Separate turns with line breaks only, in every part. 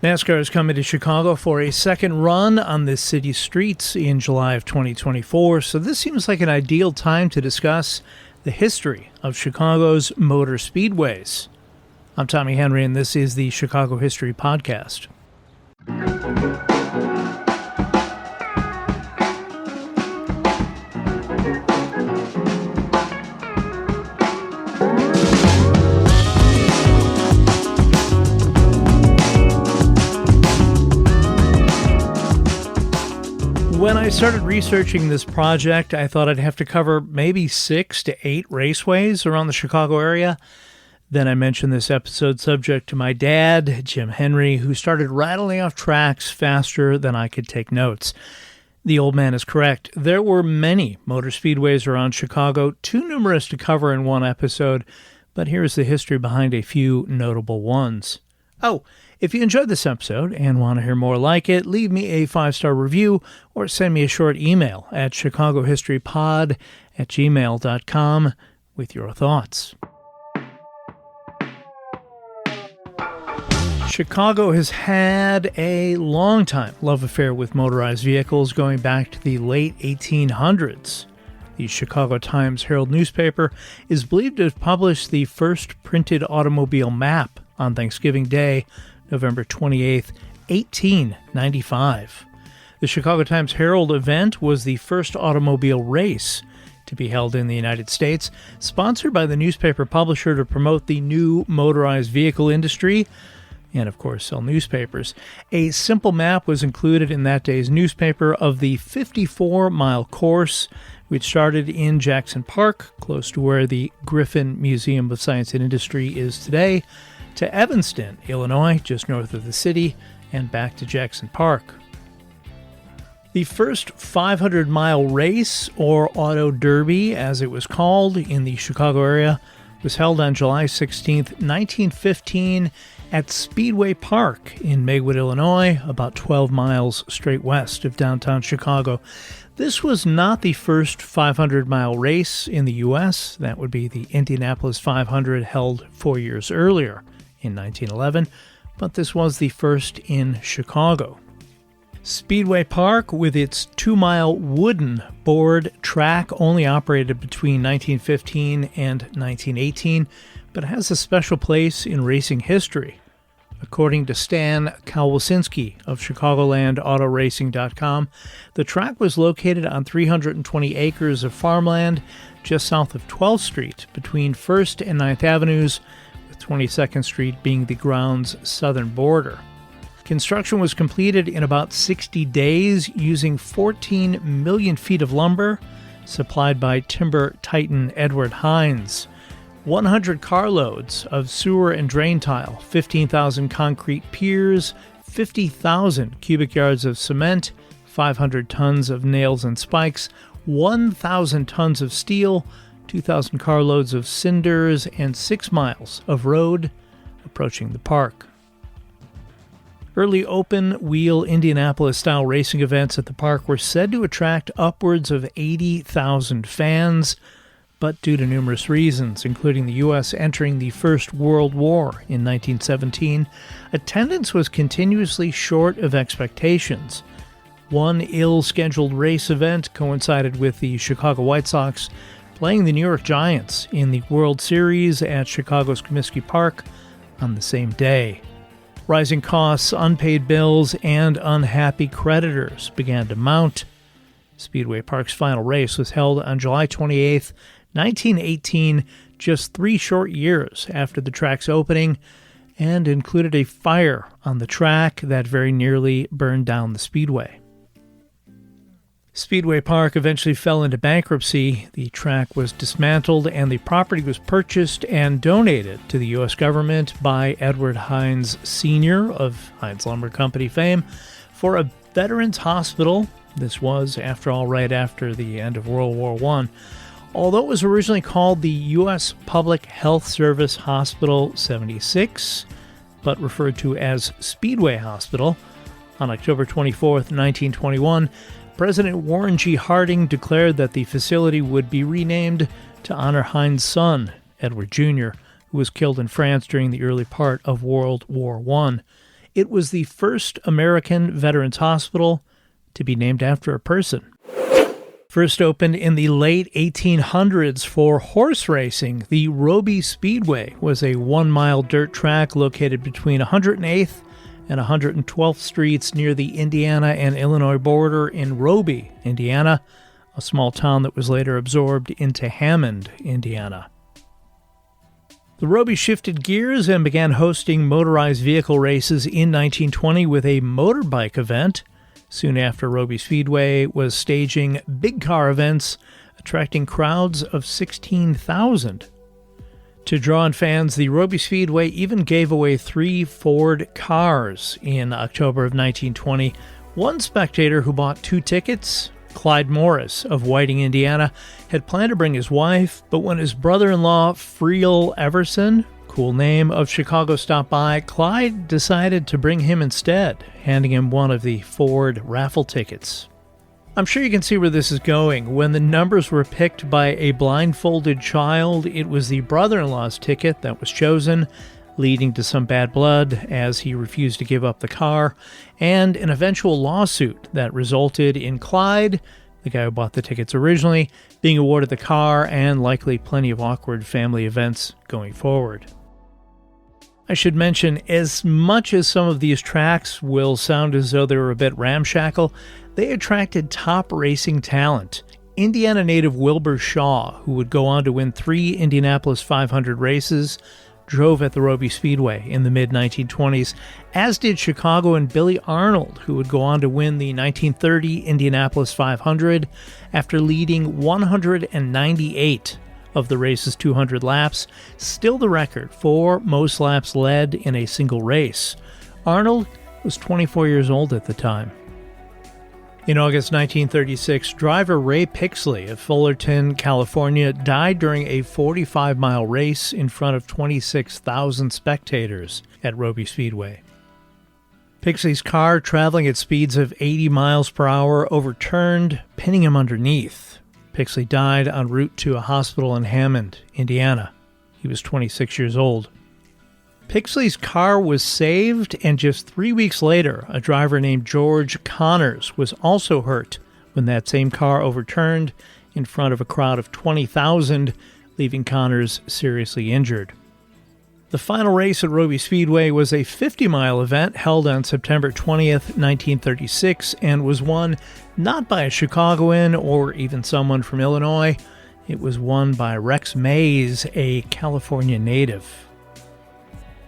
NASCAR is coming to Chicago for a second run on the city's streets in July of 2024, so this seems like an ideal time to discuss the history of Chicago's motor speedways. I'm Tommy Henry, and this is the Chicago History Podcast. When I started researching this project, I thought I'd have to cover maybe 6 to 8 raceways around the Chicago area. Then I mentioned this episode subject to my dad, Jim Henry, who started rattling off tracks faster than I could take notes. The old man is correct. There were many motor speedways around Chicago, too numerous to cover in one episode, but here's the history behind a few notable ones. Oh, if you enjoyed this episode and want to hear more like it, leave me a 5-star review or send me a short email at chicagohistorypod@gmail.com with your thoughts. Chicago has had a long-time love affair with motorized vehicles going back to the late 1800s. The Chicago Times-Herald newspaper is believed to have published the first printed automobile map on Thanksgiving Day, November 28, 1895. The Chicago Times-Herald event was the first automobile race to be held in the United States, sponsored by the newspaper publisher to promote the new motorized vehicle industry and, of course, sell newspapers. A simple map was included in that day's newspaper of the 54-mile course, which started in Jackson Park, close to where the Griffin Museum of Science and Industry is today, to Evanston, Illinois, just north of the city, and back to Jackson Park. The first 500-mile race, or Auto Derby as it was called, in the Chicago area was held on July 16, 1915 at Speedway Park in Maywood, Illinois, about 12 miles straight west of downtown Chicago. This was not the first 500-mile race in the U.S. That would be the Indianapolis 500 held 4 years earlier in 1911, but this was the first in Chicago. Speedway Park, with its 2-mile wooden board track, only operated between 1915 and 1918, but has a special place in racing history. According to Stan Kowalczynski of ChicagolandAutoRacing.com, the track was located on 320 acres of farmland just south of 12th Street between 1st and 9th Avenues, 22nd Street being the ground's southern border. Construction was completed in about 60 days using 14 million feet of lumber supplied by timber titan Edward Hines, 100 carloads of sewer and drain tile, 15,000 concrete piers, 50,000 cubic yards of cement, 500 tons of nails and spikes, 1,000 tons of steel, 2,000 carloads of cinders, and 6 miles of road approaching the park. Early open-wheel Indianapolis-style racing events at the park were said to attract upwards of 80,000 fans, but due to numerous reasons, including the U.S. entering the First World War in 1917, attendance was continuously short of expectations. One ill-scheduled race event coincided with the Chicago White Sox playing the New York Giants in the World Series at Chicago's Comiskey Park on the same day. Rising costs, unpaid bills, and unhappy creditors began to mount. Speedway Park's final race was held on July 28, 1918, just 3 short years after the track's opening, and included a fire on the track that very nearly burned down the speedway. Speedway Park eventually fell into bankruptcy. The track was dismantled and the property was purchased and donated to the U.S. government by Edward Hines Sr. of Hines Lumber Company fame for a veterans hospital. This was, after all, right after the end of World War I. Although it was originally called the U.S. Public Health Service Hospital 76, but referred to as Speedway Hospital, on October 24, 1921, President Warren G. Harding declared that the facility would be renamed to honor Hines' son, Edward Jr., who was killed in France during the early part of World War I. It was the first American Veterans Hospital to be named after a person. First opened in the late 1800s for horse racing, the Roby Speedway was a 1-mile dirt track located between 108th and 112th Streets near the Indiana and Illinois border in Roby, Indiana, a small town that was later absorbed into Hammond, Indiana. The Roby shifted gears and began hosting motorized vehicle races in 1920 with a motorbike event. Soon after, Roby Speedway was staging big car events, attracting crowds of 16,000. To draw in fans, the Roby Speedway even gave away 3 Ford cars in October of 1920. One spectator who bought 2 tickets, Clyde Morris of Whiting, Indiana, had planned to bring his wife, but when his brother-in-law, Friel Everson, cool name, of Chicago stopped by, Clyde decided to bring him instead, handing him one of the Ford raffle tickets. I'm sure you can see where this is going. When the numbers were picked by a blindfolded child, it was the brother-in-law's ticket that was chosen, leading to some bad blood as he refused to give up the car, and an eventual lawsuit that resulted in Clyde, the guy who bought the tickets originally, being awarded the car and likely plenty of awkward family events going forward. I should mention, as much as some of these tracks will sound as though they were a bit ramshackle, they attracted top racing talent. Indiana native Wilbur Shaw, who would go on to win 3 Indianapolis 500 races, drove at the Roby Speedway in the mid-1920s, as did Chicago and Billy Arnold, who would go on to win the 1930 Indianapolis 500 after leading 198 of the race's 200 laps, still the record for most laps led in a single race. Arnold was 24 years old at the time. In August 1936, driver Ray Pixley of Fullerton, California, died during a 45-mile race in front of 26,000 spectators at Roby Speedway. Pixley's car, traveling at speeds of 80 miles per hour, overturned, pinning him underneath. Pixley died en route to a hospital in Hammond, Indiana. He was 26 years old. Pixley's car was saved, and just 3 weeks later, a driver named George Connors was also hurt when that same car overturned in front of a crowd of 20,000, leaving Connors seriously injured. The final race at Roby Speedway was a 50-mile event held on September 20th, 1936, and was won not by a Chicagoan or even someone from Illinois. It was won by Rex Mays, a California native.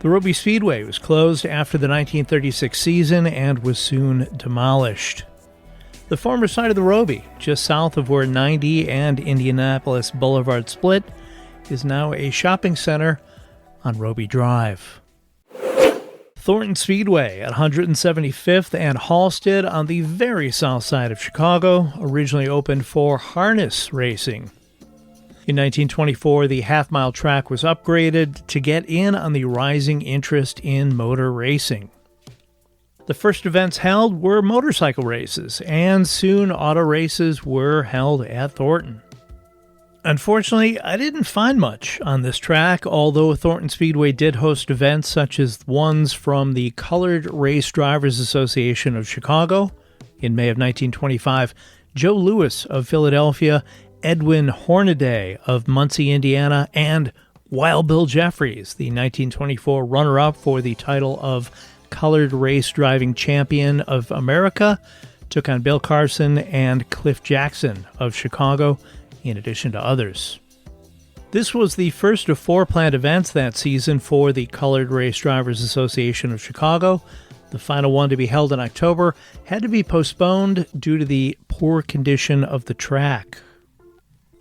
The Roby Speedway was closed after the 1936 season and was soon demolished. The former site of the Roby, just south of where 90 and Indianapolis Boulevard split, is now a shopping center on Roby Drive. Thornton Speedway at 175th and Halsted on the very south side of Chicago originally opened for harness racing. In 1924, the half-mile track was upgraded to get in on the rising interest in motor racing. The first events held were motorcycle races, and soon auto races were held at Thornton. Unfortunately, I didn't find much on this track, although Thornton Speedway did host events such as ones from the Colored Race Drivers Association of Chicago. In May of 1925, Joe Louis of Philadelphia, Edwin Hornaday of Muncie, Indiana, and Wild Bill Jeffries, the 1924 runner-up for the title of Colored Race Driving Champion of America, took on Bill Carson and Cliff Jackson of Chicago, in addition to others. This was the first of 4 planned events that season for the Colored Race Drivers Association of Chicago. The final one, to be held in October, had to be postponed due to the poor condition of the track.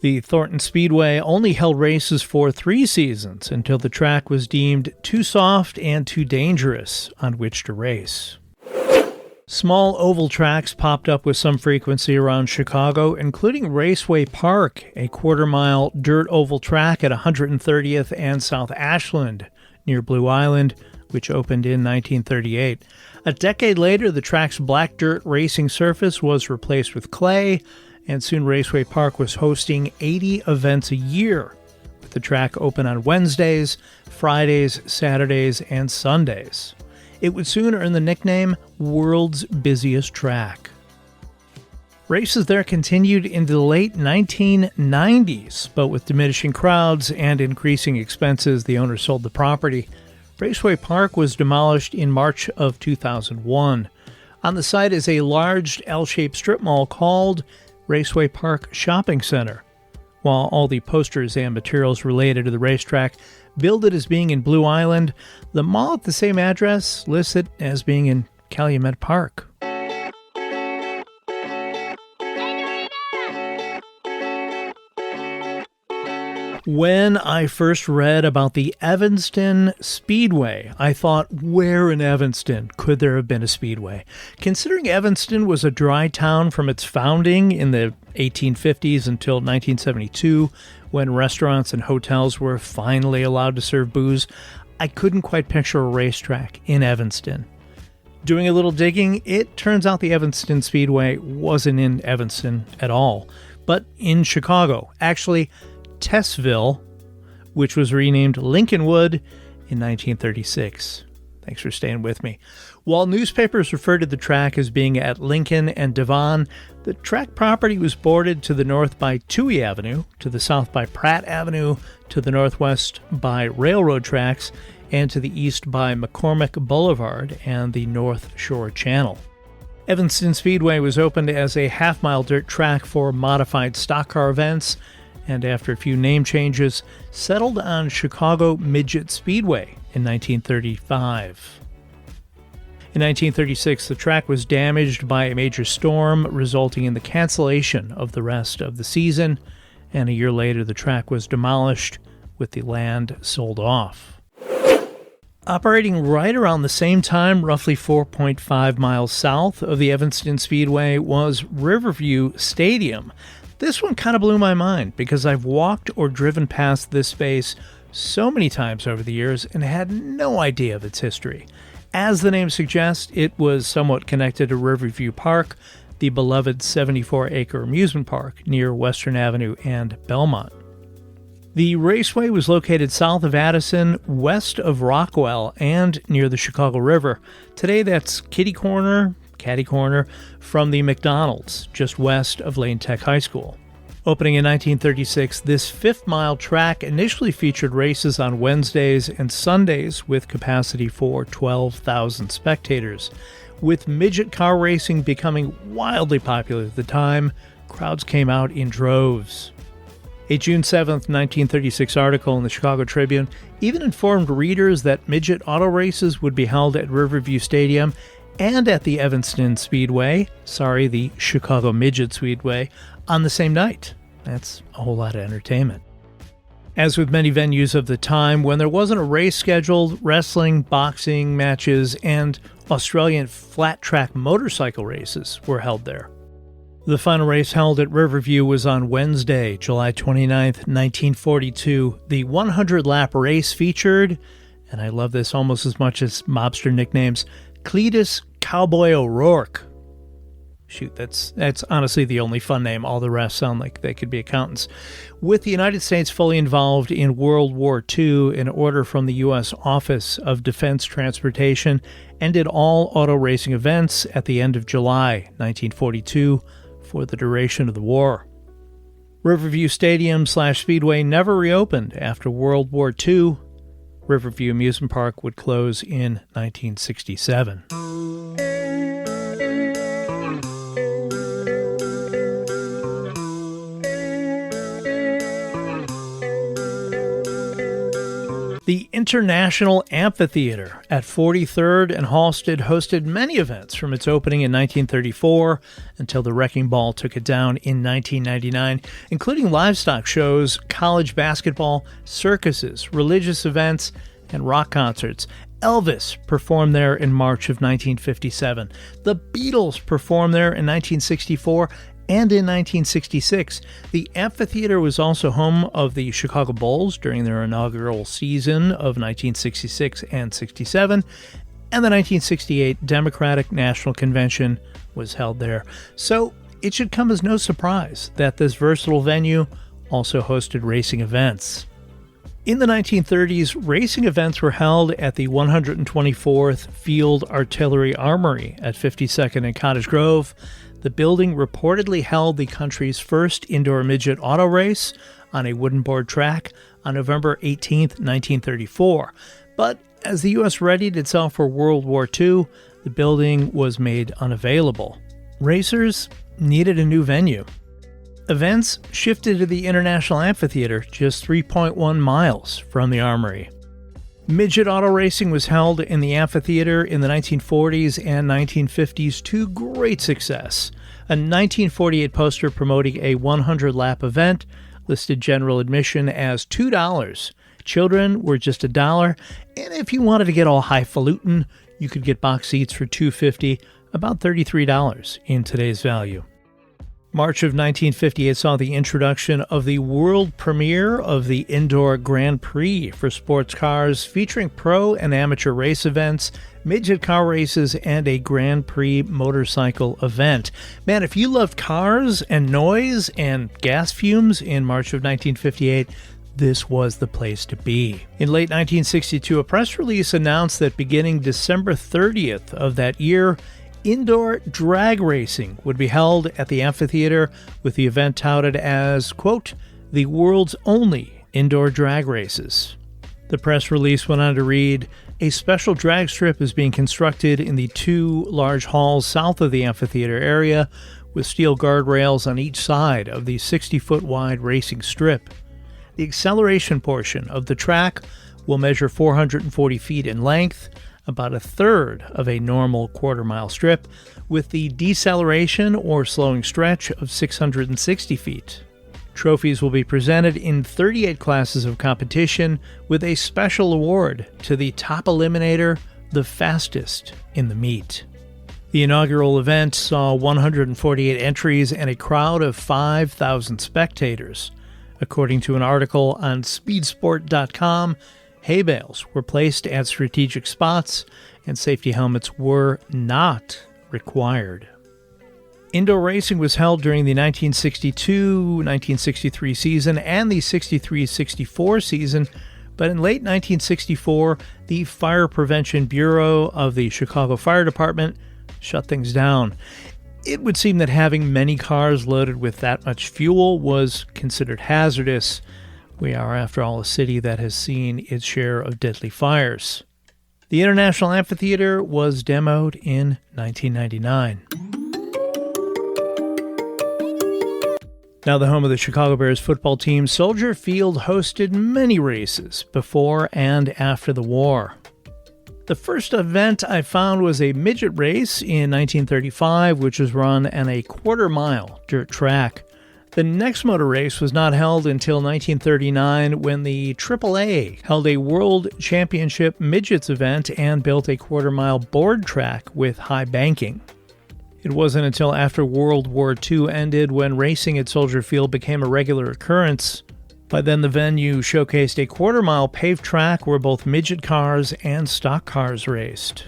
The Thornton Speedway only held races for 3 seasons until the track was deemed too soft and too dangerous on which to race. Small oval tracks popped up with some frequency around Chicago, including Raceway Park, a quarter-mile dirt oval track at 130th and South Ashland near Blue Island, which opened in 1938. A decade later, the track's black dirt racing surface was replaced with clay, and soon Raceway Park was hosting 80 events a year, with the track open on Wednesdays, Fridays, Saturdays, and Sundays. It would soon earn the nickname World's Busiest Track. Races there continued into the late 1990s, but with diminishing crowds and increasing expenses, the owner sold the property. Raceway Park was demolished in March of 2001. On the site is a large L-shaped strip mall called Raceway Park Shopping Center. While all the posters and materials related to the racetrack billed it as being in Blue Island, the mall at the same address lists it as being in Calumet Park. When I first read about the Evanston Speedway, I thought, where in Evanston could there have been a speedway? Considering Evanston was a dry town from its founding in the 1850s until 1972, when restaurants and hotels were finally allowed to serve booze, I couldn't quite picture a racetrack in Evanston. Doing a little digging, it turns out the Evanston Speedway wasn't in Evanston at all, but in Chicago. Actually, Tessville, which was renamed Lincolnwood in 1936. Thanks for staying with me. While newspapers referred to the track as being at Lincoln and Devon, the track property was bordered to the north by Touhy Avenue, to the south by Pratt Avenue, to the northwest by railroad tracks, and to the east by McCormick Boulevard and the North Shore Channel. Evanston Speedway was opened as a half-mile dirt track for modified stock car events, and after a few name changes, settled on Chicago Midget Speedway in 1935. In 1936, the track was damaged by a major storm, resulting in the cancellation of the rest of the season, and a year later the track was demolished with the land sold off. Operating right around the same time, roughly 4.5 miles south of the Evanston Speedway, was Riverview Stadium. This one kind of blew my mind because I've walked or driven past this space so many times over the years and had no idea of its history. As the name suggests, it was somewhat connected to Riverview Park, the beloved 74-acre amusement park near Western Avenue and Belmont. The raceway was located south of Addison, west of Rockwell, and near the Chicago River. Today that's catty corner from the McDonald's, just west of Lane Tech High School. Opening in 1936, this fifth-mile track initially featured races on Wednesdays and Sundays with capacity for 12,000 spectators. With midget car racing becoming wildly popular at the time, crowds came out in droves. A June 7, 1936 article in the Chicago Tribune even informed readers that midget auto races would be held at Riverview Stadium and at the Evanston Speedway, the Chicago Midget Speedway, on the same night. That's a whole lot of entertainment. As with many venues of the time, when there wasn't a race scheduled, wrestling, boxing matches, and Australian flat track motorcycle races were held there. The final race held at Riverview was on Wednesday, July 29th, 1942. The 100-lap race featured, and I love this almost as much as mobster nicknames, Cletus Cowboy O'Rourke. Shoot, that's honestly the only fun name. All the rest sound like they could be accountants. With the United States fully involved in World War II, an order from the U.S. Office of Defense Transportation ended all auto racing events at the end of July 1942 for the duration of the war. Riverview Stadium/Speedway never reopened after World War II. Riverview Amusement Park would close in 1967. The International Amphitheater at 43rd and Halsted hosted many events from its opening in 1934 until the Wrecking Ball took it down in 1999, including livestock shows, college basketball, circuses, religious events, and rock concerts. Elvis performed there in March of 1957. The Beatles performed there in 1964 and in 1966. The amphitheater was also home of the Chicago Bulls during their inaugural season of 1966 and 67, and the 1968 Democratic National Convention was held there. So it should come as no surprise that this versatile venue also hosted racing events. In the 1930s, racing events were held at the 124th Field Artillery Armory at 52nd and Cottage Grove. The building reportedly held the country's first indoor midget auto race on a wooden board track on November 18, 1934. But as the U.S. readied itself for World War II, the building was made unavailable. Racers needed a new venue. Events shifted to the International Amphitheater, just 3.1 miles from the Armory. Midget auto racing was held in the amphitheater in the 1940s and 1950s to great success. A 1948 poster promoting a 100-lap event listed general admission as $2. Children were just $1, and if you wanted to get all highfalutin, you could get box seats for $2.50, about $33 in today's value. March of 1958 saw the introduction of the world premiere of the Indoor Grand Prix for sports cars, featuring pro and amateur race events, midget car races, and a Grand Prix motorcycle event. Man, if you loved cars and noise and gas fumes in March of 1958, this was the place to be. In late 1962, a press release announced that beginning December 30th of that year, indoor drag racing would be held at the amphitheater, with the event touted as, quote, the world's only indoor drag races. The press release went on to read, a special drag strip is being constructed in the two large halls south of the amphitheater area, with steel guardrails on each side of the 60-foot wide racing strip. The acceleration portion of the track will measure 440 feet in length, about a third of a normal quarter-mile strip, with the deceleration or slowing stretch of 660 feet. Trophies will be presented in 38 classes of competition, with a special award to the top eliminator, the fastest in the meet. The inaugural event saw 148 entries and a crowd of 5,000 spectators. According to an article on speedsport.com, hay bales were placed at strategic spots, and safety helmets were not required. Indoor racing was held during the 1962-1963 season and the 63-64 season, but in late 1964, the Fire Prevention Bureau of the Chicago Fire Department shut things down. It would seem that having many cars loaded with that much fuel was considered hazardous. We are, after all, a city that has seen its share of deadly fires. The International Amphitheater was demoed in 1999. Now the home of the Chicago Bears football team, Soldier Field hosted many races before and after the war. The first event I found was a midget race in 1935, which was run on a quarter-mile dirt track. The next motor race was not held until 1939, when the AAA held a World Championship Midgets event and built a quarter-mile board track with high banking. It wasn't until after World War II ended when racing at Soldier Field became a regular occurrence. By then, the venue showcased a quarter-mile paved track where both midget cars and stock cars raced.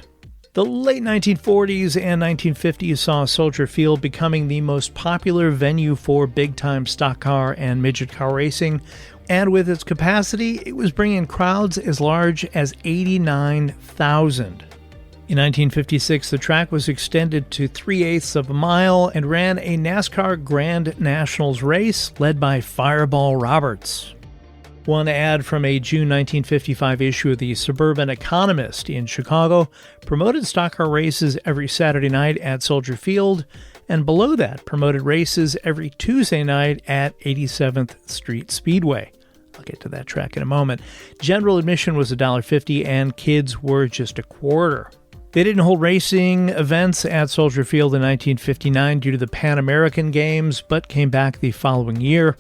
The late 1940s and 1950s saw Soldier Field becoming the most popular venue for big-time stock car and midget car racing, and with its capacity, it was bringing crowds as large as 89,000. In 1956, the track was extended to 3/8 of a mile and ran a NASCAR Grand Nationals race led by Fireball Roberts. One ad from a June 1955 issue of the Suburban Economist in Chicago promoted stock car races every Saturday night at Soldier Field, and below that promoted races every Tuesday night at 87th Street Speedway. I'll get to that track in a moment. General admission was $1.50 and kids were just a quarter. They didn't hold racing events at Soldier Field in 1959 due to the Pan American Games, but came back the following year.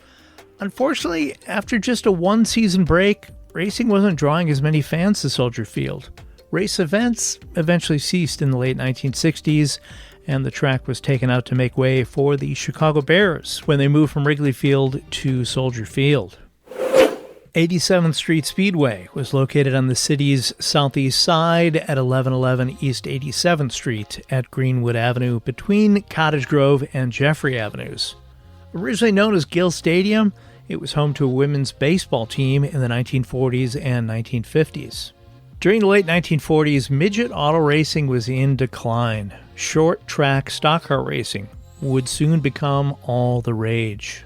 Unfortunately, after just a one-season break, racing wasn't drawing as many fans to Soldier Field. Race events eventually ceased in the late 1960s, and the track was taken out to make way for the Chicago Bears when they moved from Wrigley Field to Soldier Field. 87th Street Speedway was located on the city's southeast side at 1111 East 87th Street at Greenwood Avenue between Cottage Grove and Jeffrey Avenues. Originally known as Gill Stadium, It was home to a women's baseball team in the 1940s and 1950s. During the late 1940s, midget auto racing was in decline. Short track stock car racing would soon become all the rage.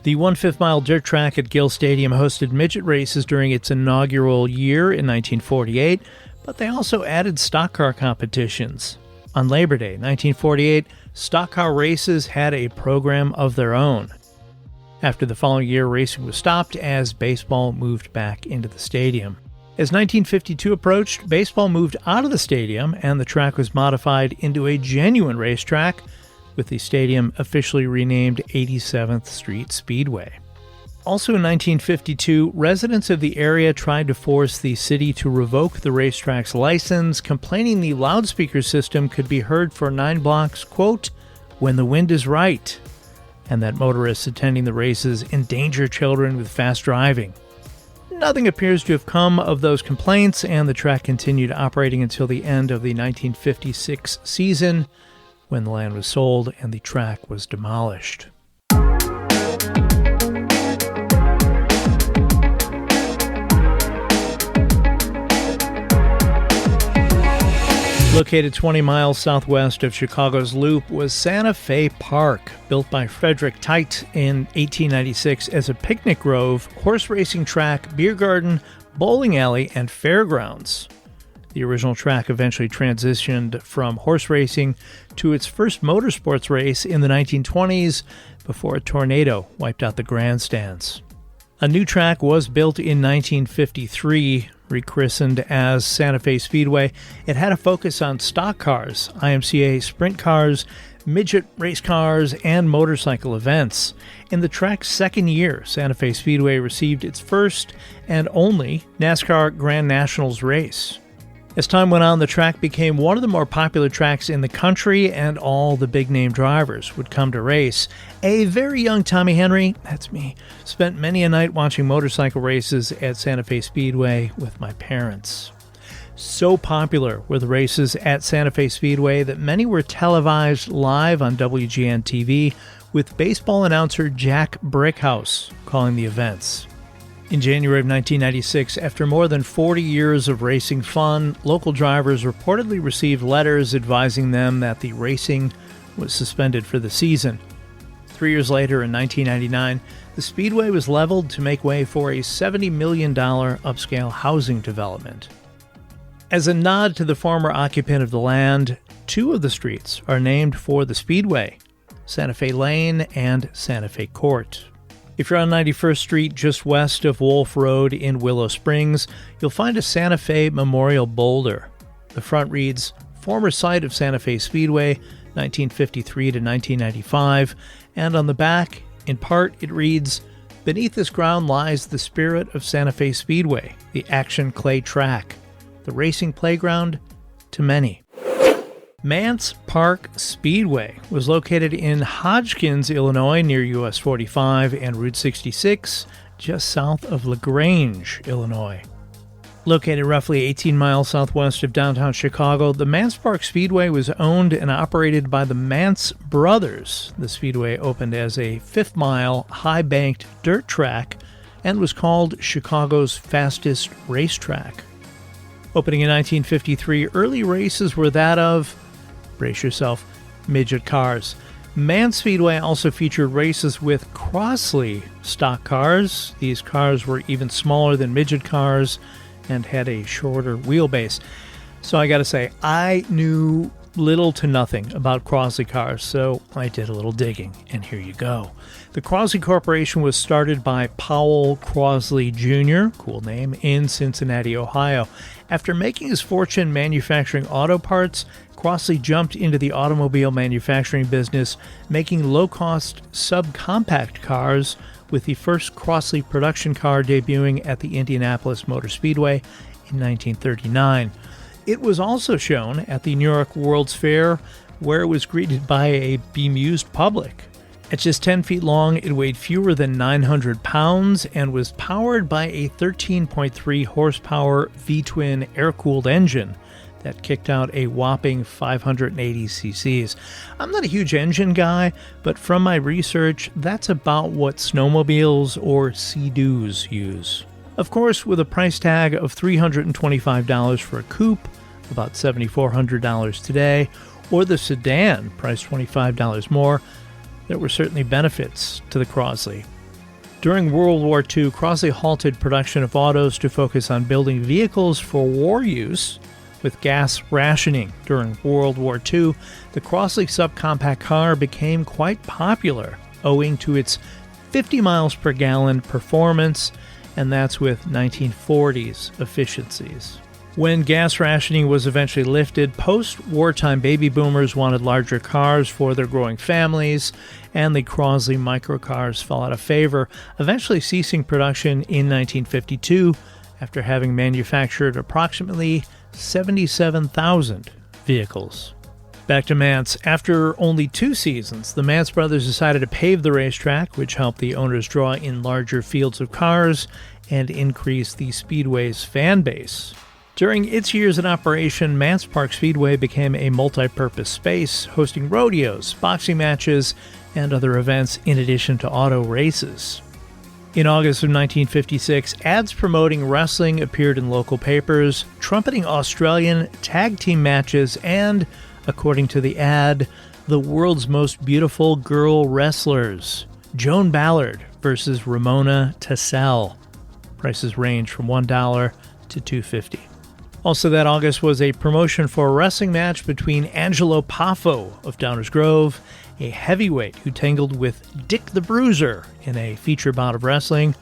The 1/5 mile dirt track at Gill Stadium hosted midget races during its inaugural year in 1948, but they also added stock car competitions. On Labor Day, 1948, stock car races had a program of their own. After the following year, racing was stopped as baseball moved back into the stadium. As 1952 approached, baseball moved out of the stadium and the track was modified into a genuine racetrack, with the stadium officially renamed 87th Street Speedway. Also in 1952, residents of the area tried to force the city to revoke the racetrack's license, complaining the loudspeaker system could be heard for 9 blocks, quote, when the wind is right, and that motorists attending the races endanger children with fast driving. Nothing appears to have come of those complaints, and the track continued operating until the end of the 1956 season, when the land was sold and the track was demolished. Located 20 miles southwest of Chicago's Loop was Santa Fe Park, built by Frederick Tite in 1896 as a picnic grove, horse racing track, beer garden, bowling alley, and fairgrounds. The original track eventually transitioned from horse racing to its first motorsports race in the 1920s before a tornado wiped out the grandstands. A new track was built in 1953, rechristened as Santa Fe Speedway. It had a focus on stock cars, IMCA sprint cars, midget race cars, and motorcycle events. In the track's second year, Santa Fe Speedway received its first and only NASCAR Grand Nationals race. As time went on, the track became one of the more popular tracks in the country, and all the big-name drivers would come to race. A very young Tommy Henry, that's me, spent many a night watching motorcycle races at Santa Fe Speedway with my parents. So popular were the races at Santa Fe Speedway that many were televised live on WGN-TV, with baseball announcer Jack Brickhouse calling the events. In January of 1996, after more than 40 years of racing fun, local drivers reportedly received letters advising them that the racing was suspended for the season. 3 years later, in 1999, the Speedway was leveled to make way for a $70 million upscale housing development. As a nod to the former occupant of the land, 2 of the streets are named for the Speedway, Santa Fe Lane and Santa Fe Court. If you're on 91st Street just west of Wolf Road in Willow Springs, you'll find a Santa Fe Memorial boulder. The front reads, former site of Santa Fe Speedway, 1953 to 1995, and on the back, in part, it reads, beneath this ground lies the spirit of Santa Fe Speedway, the action clay track, the racing playground to many. Mance Park Speedway was located in Hodgkins, Illinois, near US 45 and Route 66, just south of LaGrange, Illinois. Located roughly 18 miles southwest of downtown Chicago, the Mance Park Speedway was owned and operated by the Mance brothers. The speedway opened as a 5-mile, high-banked dirt track and was called Chicago's fastest racetrack. Opening in 1953, early races were that of, brace yourself, midget cars. Mance Speedway also featured races with Crossley stock cars. These cars were even smaller than midget cars and had a shorter wheelbase. So I gotta say, I knew little to nothing about Crossley cars, so I did a little digging, and here you go. The Crossley Corporation was started by Powell Crossley Jr., cool name, in Cincinnati, Ohio. After making his fortune manufacturing auto parts, Crossley jumped into the automobile manufacturing business, making low-cost subcompact cars, with the first Crossley production car debuting at the Indianapolis Motor Speedway in 1939. It was also shown at the New York World's Fair, where it was greeted by a bemused public. At just 10 feet long, it weighed fewer than 900 pounds and was powered by a 13.3 horsepower V-twin air-cooled engine that kicked out a whopping 580 cc's. I'm not a huge engine guy, but from my research, that's about what snowmobiles or Sea-Doos use. Of course, with a price tag of $325 for a coupe, about $7,400 today, or the sedan, priced $25 more, there were certainly benefits to the Crosley. During World War II, Crosley halted production of autos to focus on building vehicles for war use. With gas rationing during World War II, the Crosley subcompact car became quite popular, owing to its 50 miles per gallon performance, and that's with 1940s efficiencies. When gas rationing was eventually lifted, post-wartime baby boomers wanted larger cars for their growing families, and the Crosley microcars fell out of favor, eventually ceasing production in 1952 after having manufactured approximately 77,000 vehicles. Back to Mance. After only 2 seasons, the Mance brothers decided to pave the racetrack, which helped the owners draw in larger fields of cars and increase the Speedway's fan base. During its years in operation, Mance Park Speedway became a multi-purpose space, hosting rodeos, boxing matches, and other events in addition to auto races. In August of 1956, ads promoting wrestling appeared in local papers, trumpeting Australian tag team matches and, according to the ad, the world's most beautiful girl wrestlers, Joan Ballard versus Ramona Tassel. Prices range from $1 to $2.50. Also that August was a promotion for a wrestling match between Angelo Poffo of Downers Grove, a heavyweight who tangled with Dick the Bruiser in a feature bout of wrestling.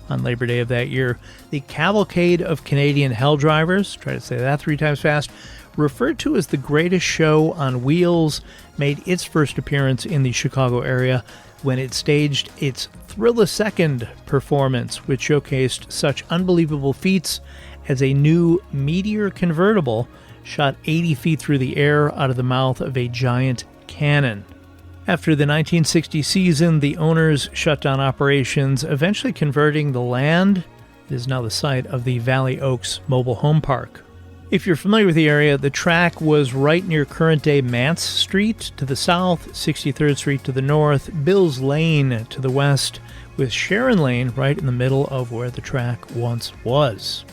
On Labor Day of that year, the Cavalcade of Canadian Hell Drivers, try to say that 3 times fast, referred to as the greatest show on wheels, made its first appearance in the Chicago area when it staged its Thrill-a-Second performance, which showcased such unbelievable feats as a new Meteor convertible shot 80 feet through the air out of the mouth of a giant cannon. After the 1960 season, the owners shut down operations, eventually converting the land. It is now the site of the Valley Oaks Mobile Home Park. If you're familiar with the area, the track was right near current-day Mance Street to the south, 63rd Street to the north, Bills Lane to the west, with Sharon Lane right in the middle of where the track once was.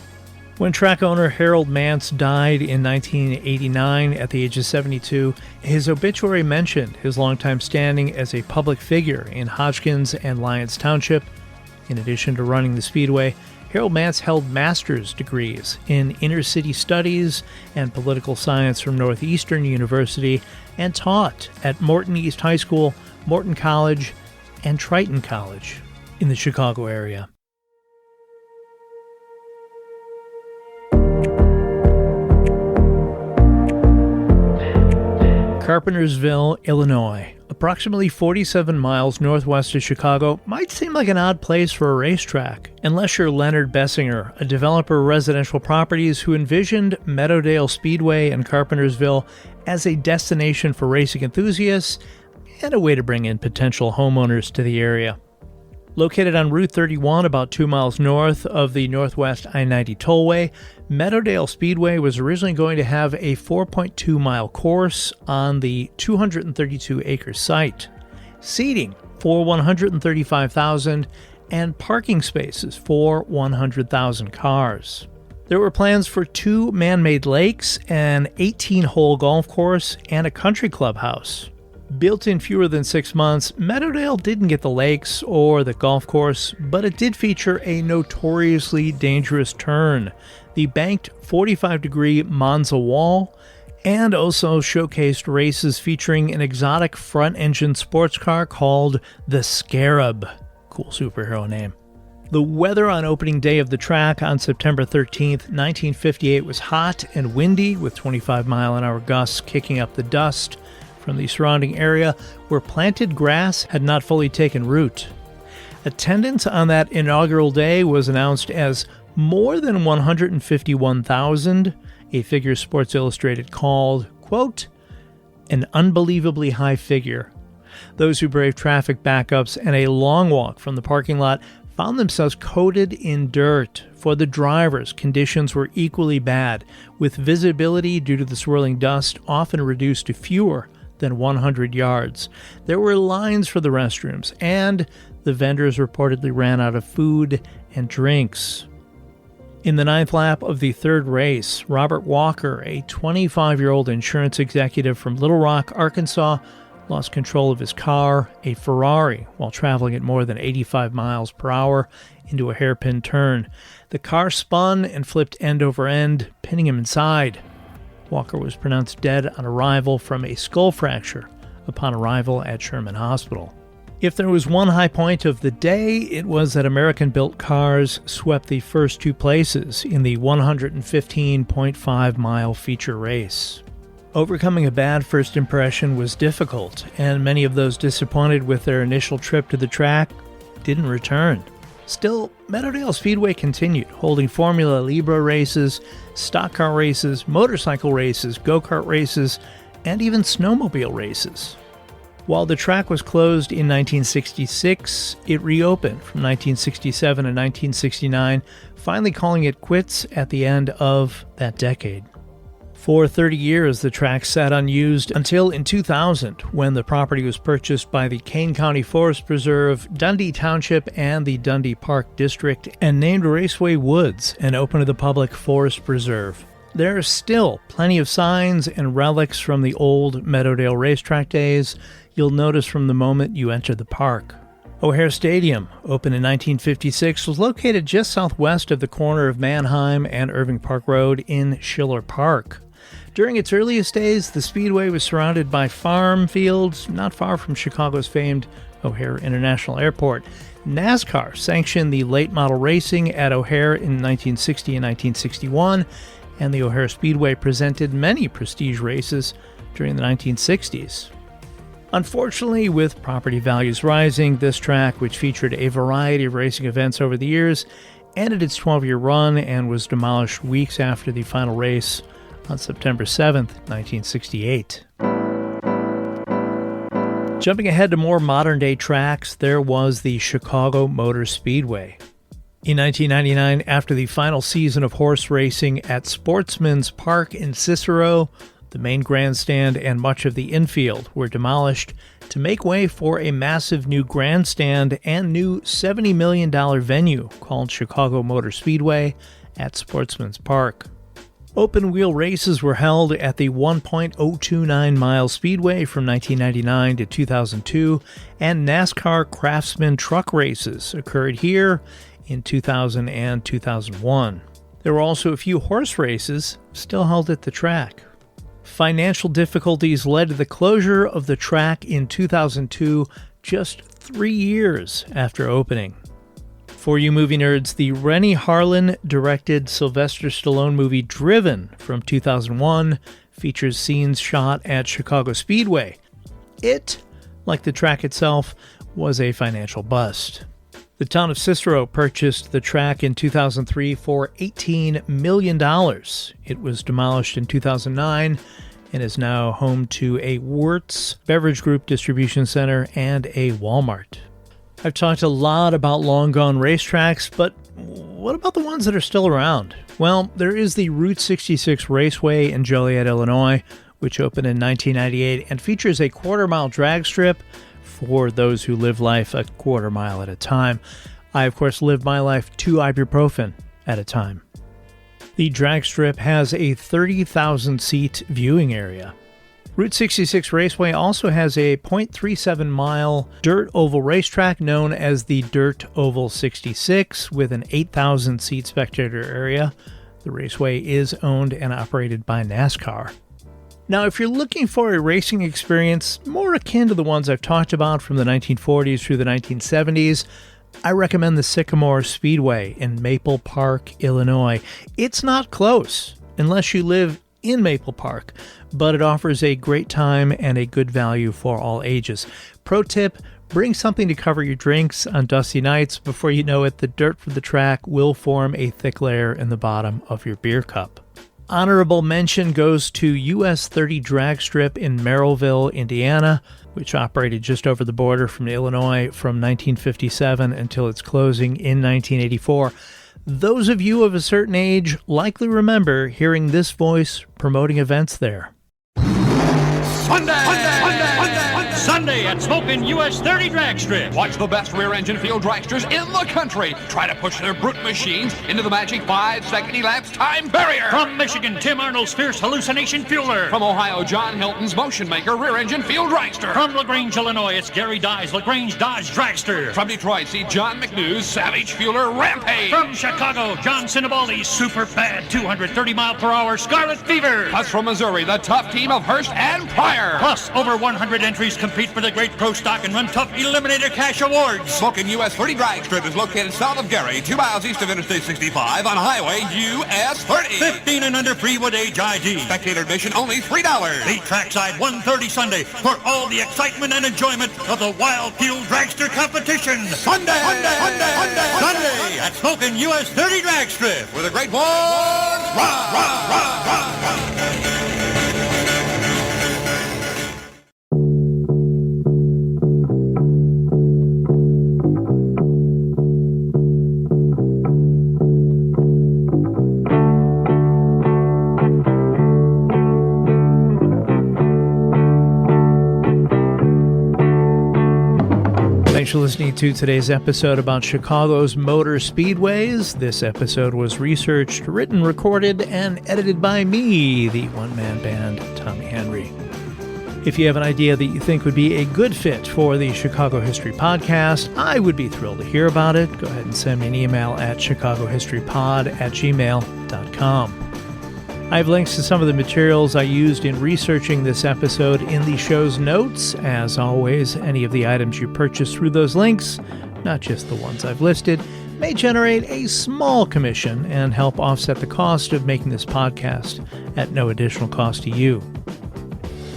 When track owner Harold Mance died in 1989 at the age of 72, his obituary mentioned his longtime standing as a public figure in Hodgkins and Lyons Township. In addition to running the Speedway, Harold Mance held master's degrees in inner-city studies and political science from Northeastern University and taught at Morton East High School, Morton College, and Triton College in the Chicago area. Carpentersville, Illinois, approximately 47 miles northwest of Chicago, might seem like an odd place for a racetrack, unless you're Leonard Bessinger, a developer of residential properties who envisioned Meadowdale Speedway and Carpentersville as a destination for racing enthusiasts and a way to bring in potential homeowners to the area. Located on Route 31, about 2 miles north of the Northwest I-90 tollway, Meadowdale Speedway was originally going to have a 4.2-mile course on the 232-acre site, seating for 135,000 and parking spaces for 100,000 cars. There were plans for 2 man-made lakes, an 18-hole golf course, and a country clubhouse. Built in fewer than 6 months, Meadowdale didn't get the lakes or the golf course, but it did feature a notoriously dangerous turn, the banked 45-degree Monza wall, and also showcased races featuring an exotic front-engine sports car called the Scarab. Cool superhero name. The weather on opening day of the track on September 13th, 1958 was hot and windy, with 25-mile-an-hour gusts kicking up the dust from the surrounding area where planted grass had not fully taken root. Attendance on that inaugural day was announced as more than 151,000, a figure Sports Illustrated called, quote, an unbelievably high figure. Those who braved traffic backups and a long walk from the parking lot found themselves coated in dirt. For the drivers, conditions were equally bad, with visibility due to the swirling dust often reduced to fewer than 100 yards. There were lines for the restrooms, and the vendors reportedly ran out of food and drinks. In the ninth lap of the third race, Robert Walker, a 25-year-old insurance executive from Little Rock, Arkansas, lost control of his car, a Ferrari, while traveling at more than 85 miles per hour into a hairpin turn. The car spun and flipped end over end, pinning him inside. Walker was pronounced dead on arrival from a skull fracture upon arrival at Sherman Hospital. If there was one high point of the day, it was that American-built cars swept the first two places in the 115.5-mile feature race. Overcoming a bad first impression was difficult, and many of those disappointed with their initial trip to the track didn't return. Still, Meadowdale Speedway continued, holding Formula Libre races, stock car races, motorcycle races, go-kart races, and even snowmobile races. While the track was closed in 1966, it reopened from 1967 and 1969, finally calling it quits at the end of that decade. For 30 years, the track sat unused until in 2000, when the property was purchased by the Kane County Forest Preserve, Dundee Township, and the Dundee Park District, and named Raceway Woods and opened to the public forest preserve. There are still plenty of signs and relics from the old Meadowdale racetrack days you'll notice from the moment you enter the park. O'Hare Stadium, opened in 1956, was located just southwest of the corner of Mannheim and Irving Park Road in Schiller Park. During its earliest days, the Speedway was surrounded by farm fields not far from Chicago's famed O'Hare International Airport. NASCAR sanctioned the late model racing at O'Hare in 1960 and 1961, and the O'Hare Speedway presented many prestige races during the 1960s. Unfortunately, with property values rising, this track, which featured a variety of racing events over the years, ended its 12-year run and was demolished weeks after the final race on September 7, 1968. Jumping ahead to more modern-day tracks, there was the Chicago Motor Speedway. In 1999, after the final season of horse racing at Sportsman's Park in Cicero, the main grandstand and much of the infield were demolished to make way for a massive new grandstand and new $70 million venue called Chicago Motor Speedway at Sportsman's Park. Open-wheel races were held at the 1.029-mile Speedway from 1999 to 2002, and NASCAR Craftsman truck races occurred here in 2000 and 2001. There were also a few horse races still held at the track. Financial difficulties led to the closure of the track in 2002, just 3 years after opening. For you movie nerds, the Rennie Harlin-directed Sylvester Stallone movie Driven from 2001 features scenes shot at Chicago Speedway. It, like the track itself, was a financial bust. The town of Cicero purchased the track in 2003 for $18 million. It was demolished in 2009 and is now home to a Wirtz Beverage Group distribution center and a Walmart. I've talked a lot about long-gone racetracks, but what about the ones that are still around? Well, there is the Route 66 Raceway in Joliet, Illinois, which opened in 1998 and features a quarter-mile drag strip for those who live life a quarter mile at a time. I, of course, live my life 2 ibuprofen at a time. The drag strip has a 30,000-seat viewing area. Route 66 Raceway also has a 0.37-mile dirt oval racetrack known as the Dirt Oval 66 with an 8,000-seat spectator area. The raceway is owned and operated by NASCAR. Now, if you're looking for a racing experience more akin to the ones I've talked about from the 1940s through the 1970s, I recommend the Sycamore Speedway in Maple Park, Illinois. It's not close unless you live in Maple Park, but it offers a great time and a good value for all ages. Pro tip, bring something to cover your drinks on dusty nights. Before you know it, the dirt from the track will form a thick layer in the bottom of your beer cup. Honorable mention goes to US 30 Drag Strip in Merrillville, Indiana, which operated just over the border from Illinois from 1957 until its closing in 1984. Those of you of a certain age likely remember hearing this voice promoting events there.
Sunday at Smokin' US 30 Drag Strip.
Watch the best rear-engine field dragsters in the country try to push their brute machines into the magic 5-second elapsed time barrier.
From Michigan, Tim Arnold's Fierce Hallucination Fueler.
From Ohio, John Hilton's Motion Maker rear-engine field dragster.
From LaGrange, Illinois, it's Gary Dye's LaGrange Dodge Dragster.
From Detroit, see John McNew's Savage Fueler Rampage.
From Chicago, John Sinabaldi's Super Bad 230-mile-per-hour Scarlet Fever.
Plus from Missouri, the tough team of Hurst and Pryor.
Plus, over 100 entries compete for the Great Pro Stock and Run Tough Eliminator Cash Awards.
Smokin' US 30 Drag Strip is located south of Gary, 2 miles east of Interstate 65 on Highway US 30.
15 and under free with age ID.
Spectator admission only $3.
The trackside 1:30 Sunday for all the excitement and enjoyment of the Wild Fuel Dragster competition.
Sunday
At Smokin' US 30 Drag Strip.
Where the great ones run.
Thanks for listening to today's episode about Chicago's motor speedways. This episode was researched, written, recorded, and edited by me, the one-man band, Tommy Henry. If you have an idea that you think would be a good fit for the Chicago History Podcast, I would be thrilled to hear about it. Go ahead and send me an email at chicagohistorypod@gmail.com. I have links to some of the materials I used in researching this episode in the show's notes. As always, any of the items you purchase through those links, not just the ones I've listed, may generate a small commission and help offset the cost of making this podcast at no additional cost to you.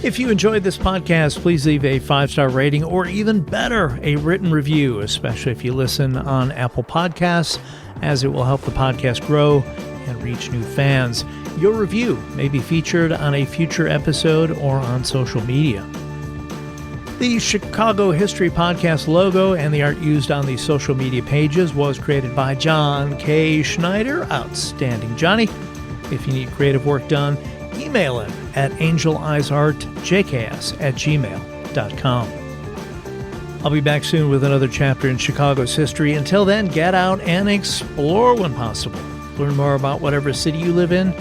If you enjoyed this podcast, please leave a 5-star rating or even better, a written review, especially if you listen on Apple Podcasts, as it will help the podcast grow and reach new fans. Your review may be featured on a future episode or on social media. The Chicago History Podcast logo and the art used on the social media pages was created by John K. Schneider. Outstanding, Johnny. If you need creative work done, email him at angeleyesartjks@gmail.com. I'll be back soon with another chapter in Chicago's history. Until then, get out and explore when possible. Learn more about whatever city you live in,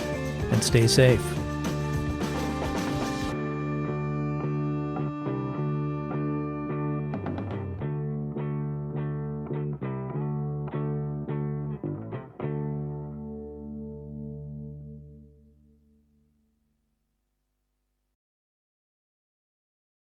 and stay safe.